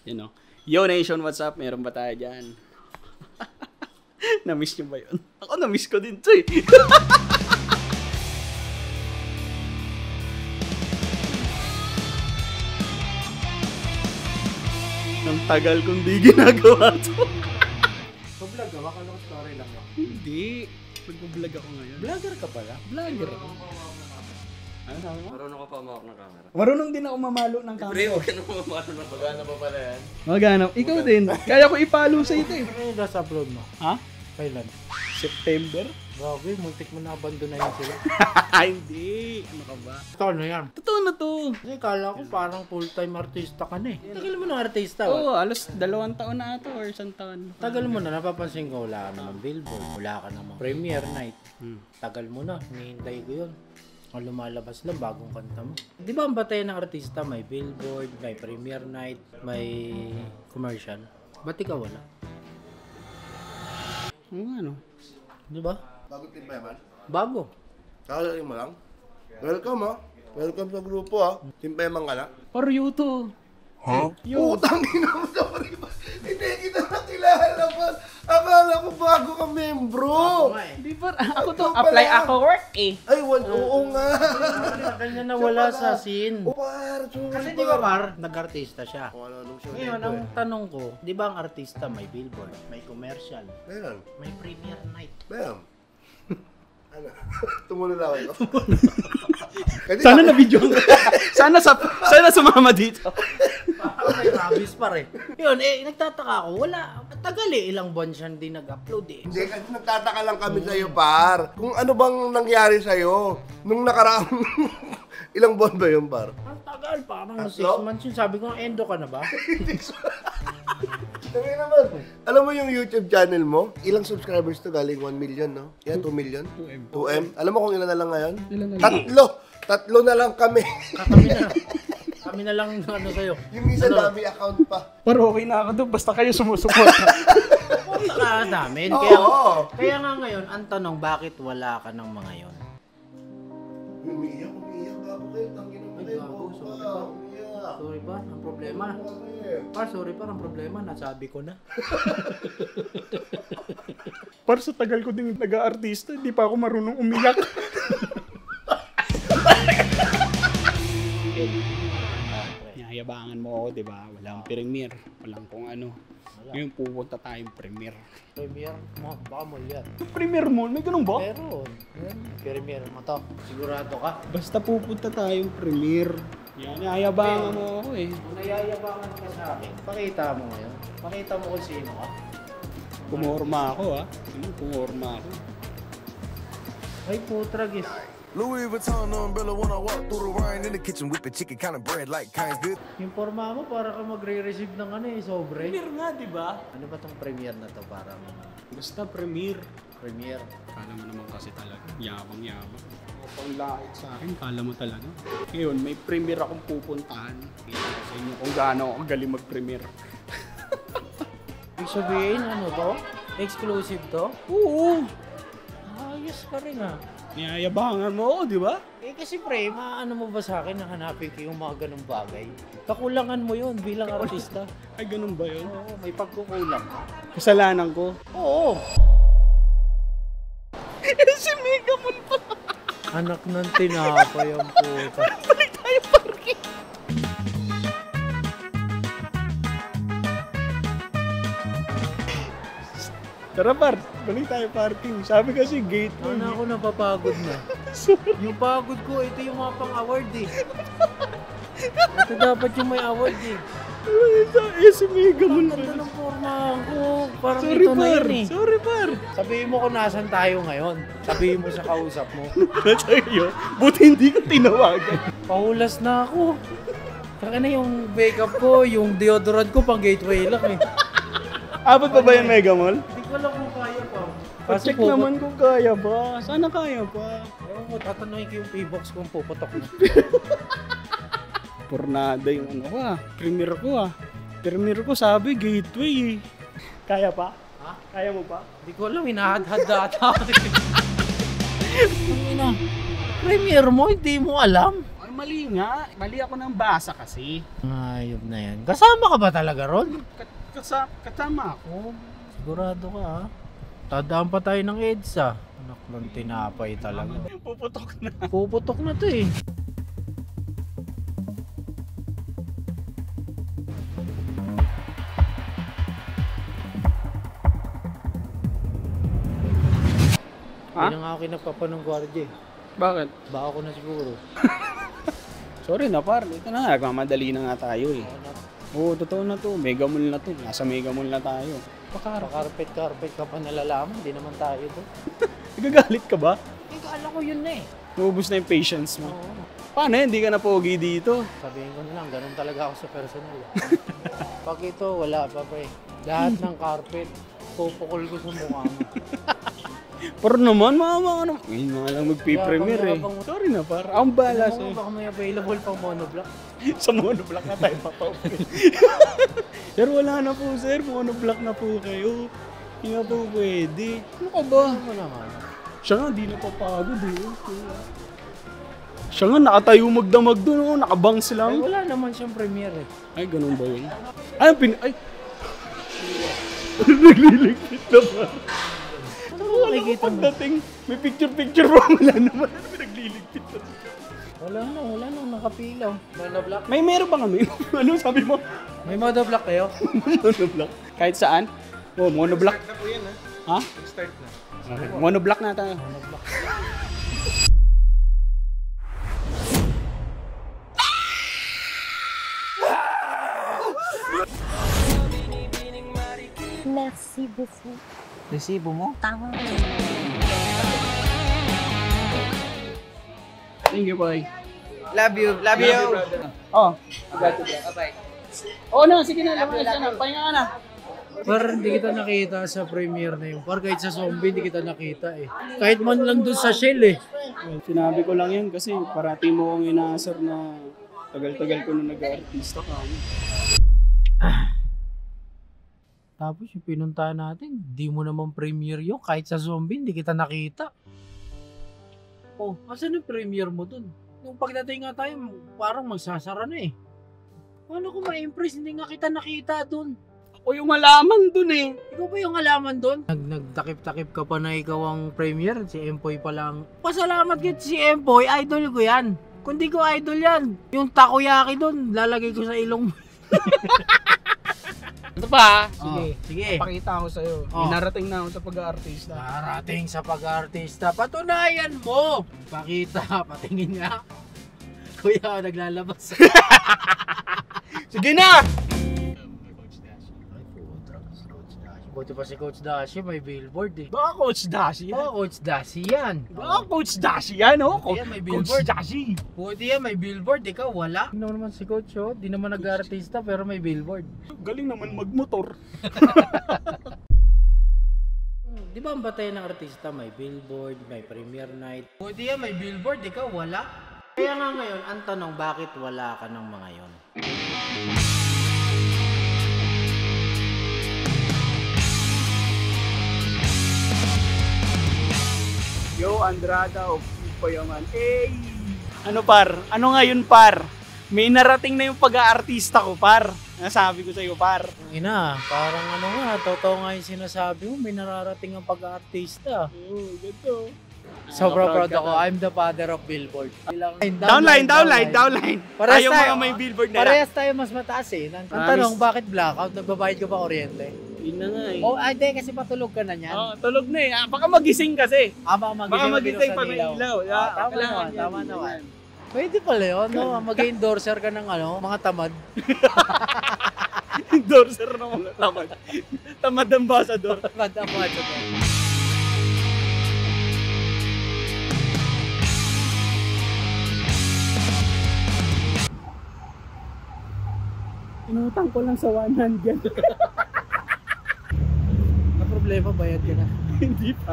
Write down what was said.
You know. Yo Nation, what's up? Meron ba tayo dyan? Na-miss nyo ba yun? Ako na-miss ko din to eh. Ang tagal kong di ginagawa to. So-vlog ka? Baka lang story lang yun. Hindi. Mag-vlog ako ngayon. Vlogger ka pala? Vlogger ako. Ano sabi mo? Marunong ka pa mawak ng camera. Marunong din ako mamalo ng Pre, camera. huwag ka na mamalo ng magana pa pala yan. Magana. Ikaw din. Kaya ko ipalo sa ito eh. Ano yung last upload mo? Ha? Kailan? September? Grabe, multik mo na abandon na yun sila. Hindi. Ano ka ba? Totoo na yan. Totoo na to. Kasi kala ko parang full-time artista ka na eh. Tagal mo ng artista. Oo, alos 2 taon na ito or 1 taon. Tagal mo na, napapansin ko wala ka namang billboard, wala ka namang premiere night. Tagal mo na, hinihintay ko yun. Ang lumalabas lang, bagong kanta mo. Di ba ang batayan ng artista, may billboard, may premiere night, may commercial? Ba't ikaw wala? Ano? Di ba? Bago team pa yaman? Bago. Kakalain mo lang? Welcome ha. Welcome sa grupo ha. Team pa yaman ka na? Or you to. Huh? Utang ina mo sa pariba. Hindi kita nakilala pa. Akala ko bago ka membro. Di ba? Ako to, apply ako work eh. Ay, oo nga. Kanya nawala sa scene. Par, Kasi di ba Par, nag-artista siya. Wala nung show. Ngayon, ang tanong ko, di ba ang artista may billboard, may commercial, Meron. may premiere night? Meron. Ano? Tumulo lang ako. Sana na video. Sana sumama dito. Parang may rabies pa rin. Yun, nagtataka ako, wala, tagal ilang buwan siya hindi nag-upload eh. Hindi, kasi nagtataka lang kami sa'yo, Par. Kung ano bang nangyari sa'yo nung nakaraang... Ilang buwan ba yun, Par? Ang tagal, parang 6 Tatlo? months yun. Sabi ko, endo ka na ba? Sabi naman, alam mo yung YouTube channel mo? Ilang subscribers to galing 1 million, no? Yeah, 2 million? 2M. Alam mo kung ilan na lang ngayon? Ilan na lang? Tatlo na lang kami. Kami na lang ano sa'yo. Yung isa dami account pa. Pero okay na ako doon, basta kayo sumusuporta. Punta ka namin. Oo. Kaya nga ngayon, ang tanong, bakit wala ka ng mga yon? Umiiyak bago kayo. Tangin mo kayo. Sorry pa. Umiiyak. Sorry pa, ang problema. Sorry pa, ang problema, nasabi ko na. Para sa tagal ko din nag-aartista, hindi pa ako marunong umiyak. Yayabangan mo ako, di ba? Walang premiere, walang kung ano. Ngayon pupunta tayong premiere. Premiere mo, baka mo yan. Premiere mo? May ganun ba? Meron. Premiere mo to. Sigurado ka? Basta pupunta tayong premiere. Yan, yayabangan mo ako eh. Kung nayayabangan ka sa akin, pakita mo ngayon. Pakita mo kung sino ka. Pumorma ako ha. Pumorma ako. Ay, putragis. Louis Vuitton umbrella when I walk through the rain in the kitchen whipping chicken kind of bread like kinds good. Yung forma mo, para ka magre-receive ng ano eh, sobre. Premiere nga, di ba? Ano ba tong premiere na to? Parang Basta premiere. premiere. Kala mo naman kasi talaga, yabang-yabang. Pang lakit sa akin, kala mo talaga. Ngayon, may premiere akong pupuntahan. Kita ko sa inyo kung gaano ako galing mag-premiere. Ibig sabihin, ano to? Exclusive to? Oo! Ayos ka rin ah. Niyayabangan mo ako, di ba? Eh kasi pre, ano mo ba sa akin na hanapin ko yung mga ganung bagay? Kakulangan mo yun bilang artista. Ay, ganun ba yun? Oo, may pagkukulang. Kasalanan ko. Oo. Si Mega Mon pa! Anak ng tinapay ang puta. Balik tayo parking! Tara par, balik tayo parking. Sabi kasi gateway. Ano ako napapagod na. Yung pagod ko, ito yung mga pang-award eh. Ito dapat yung may award eh. Si Mega Mon Ang ganda ng forma ko. Parang Sorry ito na par, yun eh. sorry par. Sabihin mo kung nasan tayo ngayon. Sabihin mo sa kausap mo. Sa'yo, buti hindi ko tinawagan. Pahulas na ako. Saka na yung makeup ko, yung deodorant ko pang gateway lang eh. Abot pa ba yung Mega Mall? Hindi ko alam kung kaya pa. Check naman kung kaya ba. Sana kaya pa. Ewan ko, tatanungin ko yung P-box kung puputok na. Pornada yung ano ko ah. Premiere ko ah. Premiere ko sabi gateway eh. Kaya pa? Ha? Kaya mo pa? Hindi ko alam, hinahad-had ata. Ina, premiere mo, hindi mo alam. Ano Mali nga. Mali ako ng basa kasi. Ayop na yan. Kasama ka ba talaga ron? Kasama ako. Sigurado ka ha? Tadaan pa tayo ng EDSA. Anak ng tinapay talaga. Puputok na. Puputok na to eh. Ha? Hindi na nga ako kinagpapanong gwardiya eh. Bakit? Baka ako na siguro. Sorry na par. Ito na nga. Nagmamadali na nga tayo eh. Oo, totoo na to. Mega mall na to. Nasa mega mall na tayo. Pakarpet ka pa nalalaman. Hindi naman tayo to. Nagagalit ka ba? Eh, kala ko yun na eh. Naubos na yung patience mo. Oo. Paano hindi ka na pogi dito? Sabihin ko na lang, ganun talaga ako sa personal. Pag ito, wala pa pa eh. Lahat ng carpet, pupukol ko sa mukha mo. Pero naman, mama ka naman. Ngayon nga lang magpipremiere eh. Yabang- Sorry na par. Akong bahala Alam mo sa'yo. baka may available pang monoblock. Sa monoblock na tayo papauwi. Sir, wala na po sir. Monoblock na po kayo. Hindi na po pwede. Ano ka ba? Ano mo naman? Siya nga, di napapagod eh. Siya nga, nakatayo magdamag doon. Oh. Nakabangs Ay, lang. wala naman siyang premiere eh. Ay, ganun ba yun? Ay, ay! Nagliligpit na ba? Ano mo makikita mo? Pagdating, may picture-picture pa. Wala naman. Nagliligpit na. Wala na, nakapilaw. Monoblock? May meron ba kami? Ano sabi mo? May monoblock kayo? Monoblock. Kahit saan? Oh, monoblock. Start na po yan Ha? ha. Start na. Okay. Monoblock na tayo. Monoblock. Merci beaucoup. Resibo mo? Tama. Thank you, boy. Love you. Love you. Oh, agad to bye. Oh, na, sige na. Labas ka na. Pahinga ka na. Par, hindi kita nakita sa premiere na yun. Par, kahit sa zombie, hindi kita nakita eh. Kahit man lang dun sa Shell eh. Sinabi ko lang yan kasi parati mo akong inaasar na tagal-tagal ko na nag-artista ka. Tapos yung pinuntahan natin, di mo naman premiere yun. Kahit sa zombie, hindi kita nakita. Oh, asan yung premiere mo dun? Nung pagdating nga tayo, parang magsasara na eh. Paano ko ma-impress? Hindi nga kita nakita dun. Ako yung malaman dun eh. Ikaw ba yung alaman dun? Nagtakip-takip ka pa na ikaw ang premiere. Si Empoy pa lang. Pasalamat kita si Empoy. Idol ko yan. Kung di ko idol yan, yung takoyaki dun, lalagay ko sa ilong. Ito pa. Sige. Pakita ko sa'yo. Oh. Narating na ako sa pag-aartista. Narating sa pag-artista. Patunayan mo! Pakita, patingin nga. Kuya, naglalabas. Sige na! Buti pa si Coach Dashi, may billboard eh. Baka Coach Dashi yan. Oo, Coach Dashi yan. Baka Coach Dashi yan, oh. Buti yan, may Coach billboard. Dashi. Buti yan, may billboard. Ikaw, wala. Hindi naman si Coach, oh. Di naman nag-artista, pero may billboard. Galing naman magmotor. Di ba ang batayan ng artista, may billboard, may premiere night. Buti yan, may billboard. Ikaw, wala. Kaya nga ngayon, ang tanong, bakit wala ka ng mga yon? Yo, Andrada of Payaman. Hey! Ano par? Ano nga yun par? May narating na yung pag-aartista ko par. Nasabi ko sa'yo par. Ina, parang ano nga, totoo nga yung sinasabi mo, may nararating ang pag-aartista. Oo, ganito. Sobrang proud ako. I'm the father of billboard. Downline. Parehas Ayaw tayo. mga may billboard na lang. Parehas tayo mas mataas eh. Ang tanong, bakit blackout? Nagbabayad ka ba kuryente? Yun na nga eh. Oh, hindi kasi patulog ka na niyan. Oh, tulog na eh. Baka magising kasi. Baka Baka magising pag may ilaw. Tama Kailangan naman, yan. tama naman. Pwede pala yun, no? Mag-endorser ka ng ano, mga tamad. Endorser na mga tamad. Tamad ambassador. Tamad ang mga tamad. Inutang ko lang sa 100. Na problema, bayad ka na. Hindi pa.